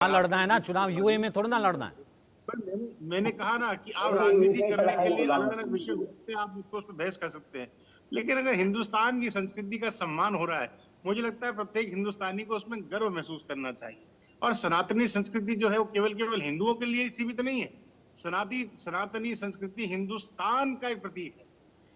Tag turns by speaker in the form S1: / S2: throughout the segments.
S1: लड़ना है ना चुनाव, यूए में थोड़ा ना लड़ना है।
S2: पर मैंने कहा ना कि आप राजनीति करने के लिए अलग अलग विषय हो सकते हैं, आप उस पर बहस कर सकते हैं, लेकिन अगर हिंदुस्तान की संस्कृति का सम्मान हो रहा है, मुझे लगता है प्रत्येक हिंदुस्तानी को उसमें गर्व महसूस करना चाहिए। और सनातनी संस्कृति जो है वो केवल केवल हिंदुओं के लिए सीमित नहीं है। सनातनी संस्कृति हिंदुस्तान का एक प्रतीक है।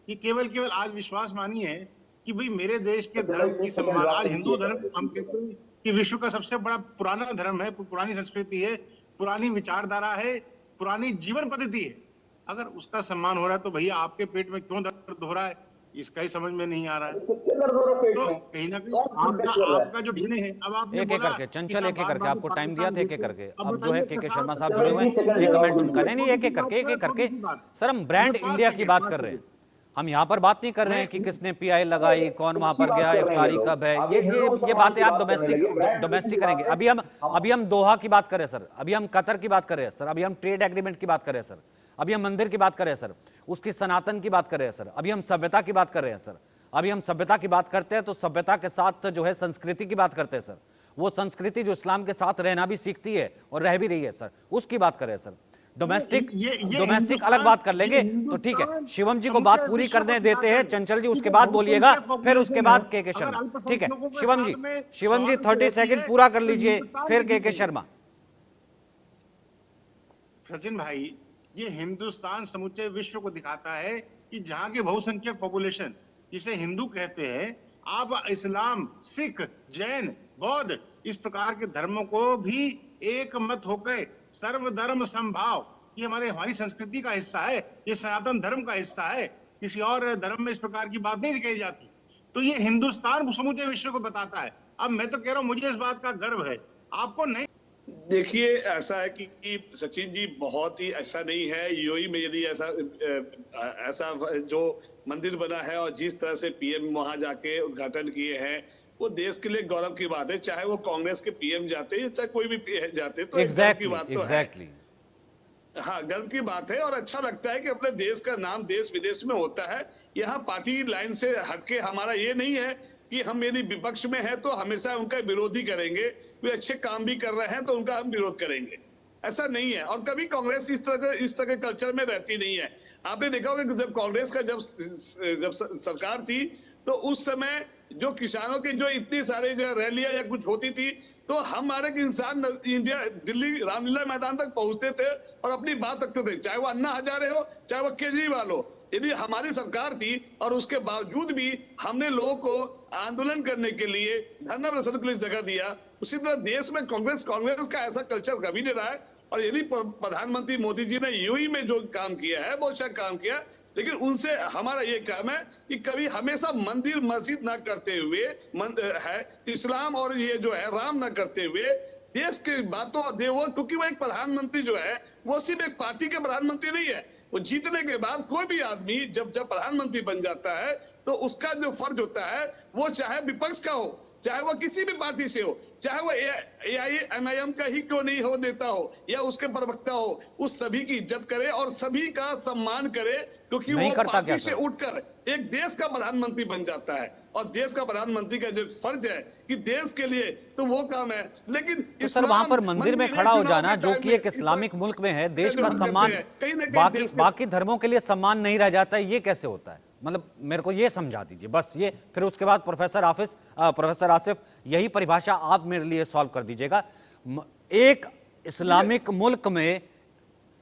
S2: ये केवल केवल आज विश्वास मानिए है कि भाई मेरे देश के धर्म की सम्मान, आज हिंदू धर्म हम कहते हैं कि विश्व का सबसे बड़ा पुराना धर्म है, पुरानी संस्कृति है, पुरानी विचारधारा है, पुरानी जीवन पद्धति है। अगर उसका सम्मान हो रहा है तो भैया आपके पेट में क्यों दर्द हो रहा है, इसका ही समझ में नहीं आ रहा है। तो कहीं ना कहीं आपका जो निर्णय है, अब आपने
S1: एक एक
S2: बोला
S1: करके चंचल, एक एक
S2: बार
S1: करके
S2: बार
S1: आपको टाइम दिया था, एक एक करके। अब जो है
S2: बताइए
S1: के
S2: प्रसाद
S1: शर्मा साहब जुड़े हुए हैं, एक कमेंट उनका। नहीं, एक एक करके सर हम ब्रांड इंडिया की बात कर रहे हैं, हम यहाँ पर बात नहीं कर रहे हैं कि किसने पीआई लगाई, कौन वहां पर गया, इफ्तारी कब है, ये बातें आप डोमेस्टिक करेंगे। अभी हम दोहा की बात करें सर, अभी हम कतर की बात करें सर, अभी हम ट्रेड एग्रीमेंट की बात करें सर, अभी हम मंदिर की बात करें सर, उसकी सनातन की बात करें सर, अभी हम सभ्यता की बात कर रहे हैं सर। अभी हम सभ्यता की बात करते हैं तो सभ्यता के साथ जो है संस्कृति की बात करते हैं सर। वो संस्कृति जो इस्लाम के साथ रहना भी सीखती है और रह भी रही है सर, उसकी बात करें सर। डोमेस्टिक अलग बात कर लेंगे तो ठीक है। शिवम जी को बात पूरी करने देते हैं, चंचल जी उसके बाद बोलिएगा, फिर उसके बाद के शर्मा। ठीक है शिवम जी 30 सेकंड पूरा कर लीजिए, फिर के शर्मा।
S2: सचिन भाई, ये हिंदुस्तान समूचे विश्व को दिखाता है कि जहां के बहुसंख्यक पॉपुलेशन जिसे हिंदू कहते हैं, आप इस्लाम, सिख, जैन, बौद्ध इस प्रकार के धर्मों को भी एक मत होकर सर्वधर्म समभाव, ये हमारी संस्कृति का हिस्सा है, ये सनातन धर्म का हिस्सा है। किसी और धर्म में इस प्रकार की बात नहीं कही जाती। तो ये हिंदुस्तान समूचे विश्व को बताता है। अब मैं तो कह रहा हूं मुझे इस बात का गर्व है, आपको नहीं।
S3: देखिए ऐसा है कि सचिन जी बहुत ही ऐसा नहीं है। यूएई में यदि ऐसा जो मंदिर बना है और जिस तरह से पीएम वहां जाके उद्घाटन किए हैं, वो देश के लिए गौरव की बात है। चाहे वो कांग्रेस के पीएम जाते हैं चाहे कोई भी जाते, तो
S1: exactly,
S3: की बात तो
S1: exactly.
S3: है। हाँ, गर्व की बात है और अच्छा लगता है कि अपने देश का नाम देश विदेश में होता है। यहाँ पार्टी लाइन से हटके हमारा ये नहीं है कि हम यदि विपक्ष में है तो हमेशा उनका विरोधी करेंगे, वे अच्छे काम भी कर रहे हैं तो उनका हम विरोध करेंगे, ऐसा नहीं है। और कभी कांग्रेस इस तरह के कल्चर में रहती नहीं है। आपने देखा होगा कि जब कांग्रेस का जब सरकार थी तो उस समय जो किसानों की जो इतनी सारी जो रैलियां या कुछ होती थी, तो हमारे इंसान इंडिया दिल्ली रामलीला मैदान तक पहुंचते थे और अपनी बात रखते थे, चाहे वो अन्ना हजारे हो चाहे वो केजरीवाल हो। यदि हमारी सरकार थी और उसके बावजूद भी हमने लोगों को आंदोलन करने के लिए, धरना प्रदर्शन के लिए जगह दिया। उसी तरह देश में कांग्रेस का ऐसा कल्चर कभी नहीं रहा है। और यदि प्रधानमंत्री मोदी जी ने यूएई में जो काम किया है बहुत अच्छा काम किया, लेकिन उनसे हमारा ये काम है कि कभी हमेशा मंदिर मस्जिद ना करते हुए है इस्लाम और ये जो है राम ना करते हुए देश की बातों देवो, क्योंकि वो एक प्रधानमंत्री जो है वो सिर्फ एक पार्टी के प्रधानमंत्री नहीं है। वो जीतने के बाद कोई भी आदमी जब प्रधानमंत्री बन जाता है तो उसका जो फर्ज होता है वो चाहे विपक्ष का हो चाहे वो किसी भी पार्टी से हो, चाहे वो एआईएमआईएम का ही क्यों नहीं हो नेता हो या उसके प्रवक्ता हो, उस सभी की इज्जत करे और सभी का सम्मान करे, क्योंकि वो पार्टी से उठकर एक देश का प्रधानमंत्री बन जाता है। और देश का प्रधानमंत्री का जो फर्ज है कि देश के लिए तो वो काम है। लेकिन
S1: तो सर वहां पर मंदिर में खड़ा हो जाना जो कि एक इस्लामिक मुल्क में है, देश का सम्मान बाकी धर्मों के लिए सम्मान नहीं रह जाता है, ये कैसे होता है? मतलब मेरे को ये समझा दीजिए बस ये, फिर उसके बाद प्रोफेसर आसिफ यही परिभाषा आप मेरे लिए सॉल्व कर दीजिएगा। एक इस्लामिक मुल्क में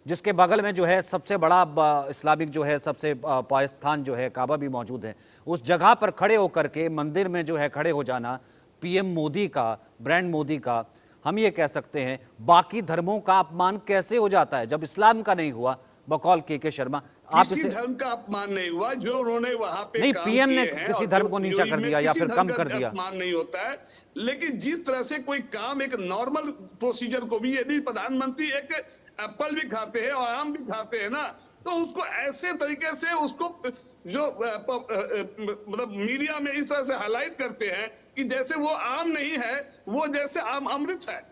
S1: जिसके बगल में जो है सबसे बड़ा इस्लामिक जो है सबसे पाकिस्तान जो है काबा भी मौजूद है, उस जगह पर खड़े होकर के मंदिर में जो है खड़े हो जाना पीएम मोदी का, ब्रांड मोदी का, हम ये कह सकते हैं बाकी धर्मों का अपमान कैसे हो जाता है जब इस्लाम का नहीं हुआ? बकौल के शर्मा, आप
S3: किसी धर्म का अपमान नहीं हुआ जो उन्होंने वहां पे
S1: नहीं, पीएम ने किसी धर्म को नीचा कर दिया या फिर कम कर दिया,
S3: अपमान नहीं होता है। लेकिन जिस तरह से कोई काम एक नॉर्मल प्रोसीजर को भी, यदि प्रधानमंत्री एक एप्पल भी खाते हैं और आम भी खाते हैं ना, तो उसको ऐसे तरीके से उसको जो मतलब मीडिया में इस तरह से हाईलाइट करते हैं कि जैसे वो आम नहीं है, वो जैसे आम अमृत है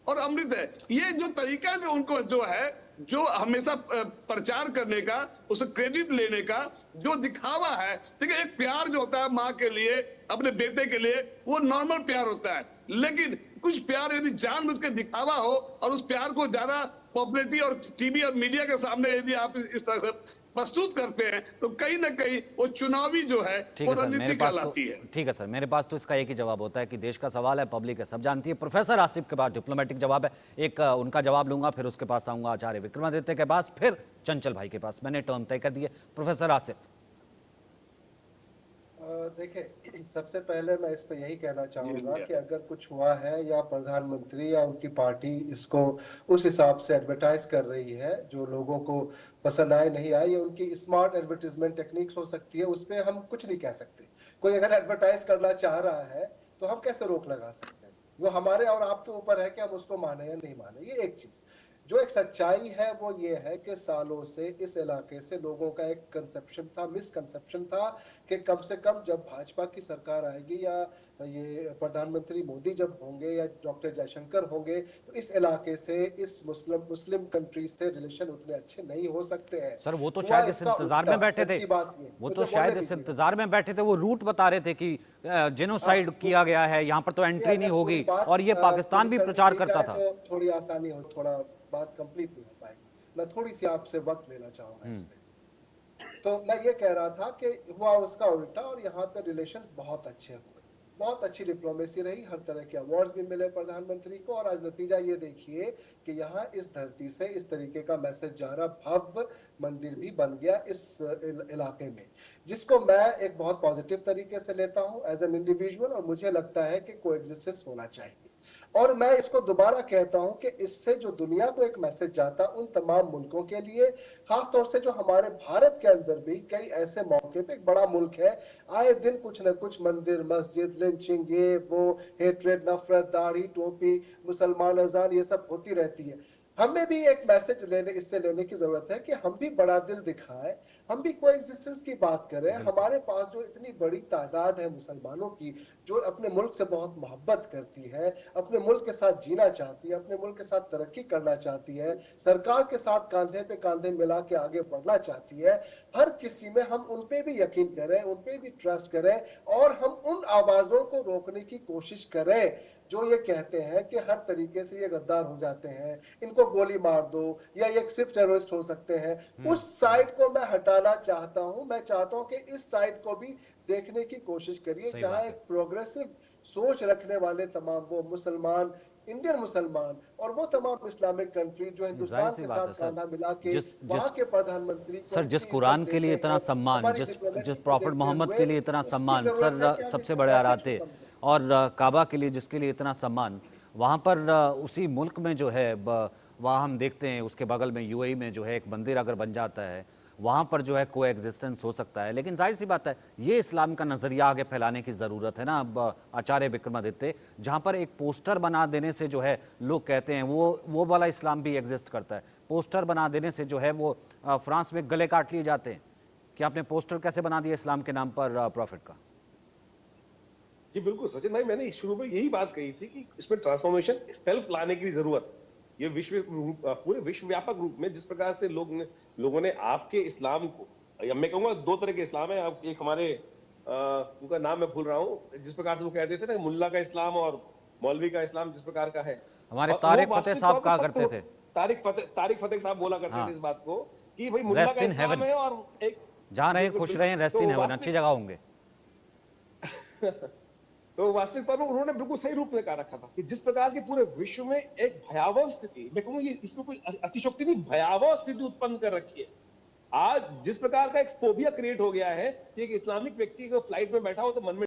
S3: और अमृत है। ये जो तरीका जो उनको जो है, जो हमेशा प्रचार करने का, उसे क्रेडिट लेने का जो दिखावा है, देखिए एक प्यार जो होता है माँ के लिए अपने बेटे के लिए वो नॉर्मल प्यार होता है, लेकिन कुछ प्यार यदि जानबूझ के दिखावा हो और उस प्यार को ज्यादा पॉपुलरिटी और टीवी और मीडिया के सामने यदि आप इस तरह से प्रस्तुत करते हैं तो कहीं ना कहीं वो चुनावी जो है
S1: ठीक
S3: वो
S1: है सर, मेरे
S3: रणनीति
S1: पास
S3: कहलाती है।
S1: तो ठीक है सर, मेरे पास तो इसका एक ही जवाब होता है कि देश का सवाल है, पब्लिक है, सब जानती है। प्रोफेसर आसिफ के पास डिप्लोमेटिक जवाब है, एक उनका जवाब लूंगा, फिर उसके पास आऊंगा आचार्य विक्रमादित्य के पास, फिर चंचल भाई के पास। मैंने टर्म तय कर दिए। प्रोफेसर आसिफ।
S4: देखिए, सबसे पहले मैं इस पे यही कहना चाहूंगा कि अगर कुछ हुआ है या प्रधानमंत्री या उनकी पार्टी इसको उस हिसाब से एडवर्टाइज कर रही है जो लोगों को पसंद आए नहीं आए, ये उनकी स्मार्ट एडवर्टाइजमेंट टेक्निक्स हो सकती है, उस पर हम कुछ नहीं कह सकते। कोई अगर एडवर्टाइज करना चाह रहा है तो हम कैसे रोक लगा सकते हैं? वो हमारे और आपके ऊपर है कि हम उसको माने या नहीं माने। ये एक चीज। जो एक सच्चाई है वो ये है कि सालों से इस इलाके से लोगों का एक कंसेप्शन था, मिसकंसेप्शन था कि कम से कम जब भाजपा की सरकार आएगी या ये प्रधानमंत्री मोदी जब होंगे या डॉक्टर जयशंकर होंगे तो इस इलाके से, इस मुस्लिम कंट्री से रिलेशन उतने अच्छे नहीं हो सकते हैं।
S1: सर वो तो शायद इस इंतजार में बैठे थे, वो तो शायद इस इंतजार में बैठे थे, वो रूट बता रहे थे कि जेनोसाइड किया गया है, यहाँ पर तो एंट्री नहीं होगी, और ये पाकिस्तान भी प्रचार करता था।
S4: थोड़ी आसानी हो, थोड़ा बात कंप्लीट नहीं हो पाएगी। मैं थोड़ी सी आपसे वक्त लेना चाहूंगा इस पे। तो मैं ये कह रहा था कि हुआ उसका उल्टा, और यहाँ पे रिलेशंस बहुत अच्छे हुए, बहुत अच्छी डिप्लोमेसी रही, हर तरह के अवार्ड्स भी मिले प्रधानमंत्री को, और आज नतीजा ये देखिए कि यहाँ इस धरती से इस तरीके का मैसेज जा रहा, भव्य मंदिर भी बन गया इस इलाके में, जिसको मैं एक बहुत पॉजिटिव तरीके से लेता हूँ एज एन इंडिविजुअल, और मुझे लगता है कि कोएग्जिस्टेंस होना चाहिए। और मैं इसको दोबारा कहता हूं कि इससे जो दुनिया को एक मैसेज जाता उन तमाम मुल्कों के लिए, खासतौर से जो हमारे भारत के अंदर भी कई ऐसे मौके पे, एक बड़ा मुल्क है, आए दिन कुछ न कुछ मंदिर, मस्जिद, लिंचिंग, ये वो, हेट्रेड, नफरत, दाढ़ी, टोपी, मुसलमान अजान, ये सब होती रहती है। हमें भी एक मैसेज इससे लेने की जरूरत है कि हम भी बड़ा दिल दिखाएं, हम भी कोएग्जिस्टेंस की बात करें। हमारे पास जो इतनी बड़ी तादाद है मुसलमानों की जो अपने मुल्क से बहुत मोहब्बत करती है, अपने मुल्क के साथ जीना चाहती है, अपने मुल्क के साथ तरक्की करना चाहती है, सरकार के साथ कांधे पे कांधे मिला के आगे बढ़ना चाहती है, हर किसी में हम उन पे भी यकीन करें, उन पे भी ट्रस्ट करें, और हम उन आवाजों को रोकने की कोशिश करें जो ये कहते हैं कि हर तरीके से ये गद्दार हो जाते हैं, इनको गोली मार दो, या ये सिर्फ टेररिस्ट हो सकते हैं। उस साइड को मैं हटाना चाहता हूं। मैं चाहता हूं कि इस साइड को भी देखने की कोशिश करिए, जहां एक प्रोग्रेसिव सोच रखने वाले तमाम वो मुसलमान, इंडियन मुसलमान, और वो तमाम इस्लामिक कंट्री जो हिंदुस्तान के साथ कांधा मिला के वहां के प्रधानमंत्री को,
S1: सर जिस कुरान के लिए इतना सम्मान, जिस प्रॉफिट मोहम्मद के लिए इतना सम्मान, सर सबसे बड़े आराते, और काबा के लिए जिसके लिए इतना सम्मान, वहाँ पर उसी मुल्क में जो है वहाँ हम देखते हैं उसके बगल में यूएई में जो है एक मंदिर अगर बन जाता है, वहाँ पर जो है कोएग्जिस्टेंस हो सकता है। लेकिन जाहिर सी बात है ये इस्लाम का नज़रिया आगे फैलाने की ज़रूरत है ना। अब आचार्य विक्रमादित्य, जहाँ पर एक पोस्टर बना देने से जो है लोग कहते हैं वो वाला इस्लाम भी एग्जिस्ट करता है। पोस्टर बना देने से जो है वो फ्रांस में गले काट लिए जाते हैं कि आपने पोस्टर कैसे बना दिया इस्लाम के नाम पर प्रॉफिट का।
S5: जी बिल्कुल सचिन भाई, मैंने शुरू में यही बात कही थी कि इसमें ट्रांसफॉर्मेशन सेल्फ लाने की जरूरत। ये पूरे विश्व व्यापक रूप में जिस प्रकार से लोगों ने आपके इस्लाम को, या मैं कहूंगा दो तरह के इस्लाम है, एक हमारे उनका नाम मैं भूल रहा हूँ, जिस प्रकार से वो कहते थे ना मुल्ला का इस्लाम और मौलवी का इस्लाम, जिस प्रकार का है,
S1: हमारे तारिक फतेह साहब कहा करते थे,
S5: तारिक फतेह साहब बोला करते थे इस बात को कि भाई मुल्ला का इस्लाम है और एक
S1: जहाँ रहे खुश रहे, रेस्ट इन हेवन, अच्छी जगह होंगे।
S5: तो वास्तविक तौर पर उन्होंने बिल्कुल सही रूप में कहा रखा था कि जिस प्रकार की पूरे विश्व में एक भयावह स्थिति, मैं कहूंगा ये इसमें कोई अतिशयोक्ति नहीं, भयावह स्थिति उत्पन्न कर रखी है। आज जिस प्रकार का एक फोबिया क्रिएट हो गया है कि एक इस्लामिक व्यक्ति को फ्लाइट में बैठा हो तो मन में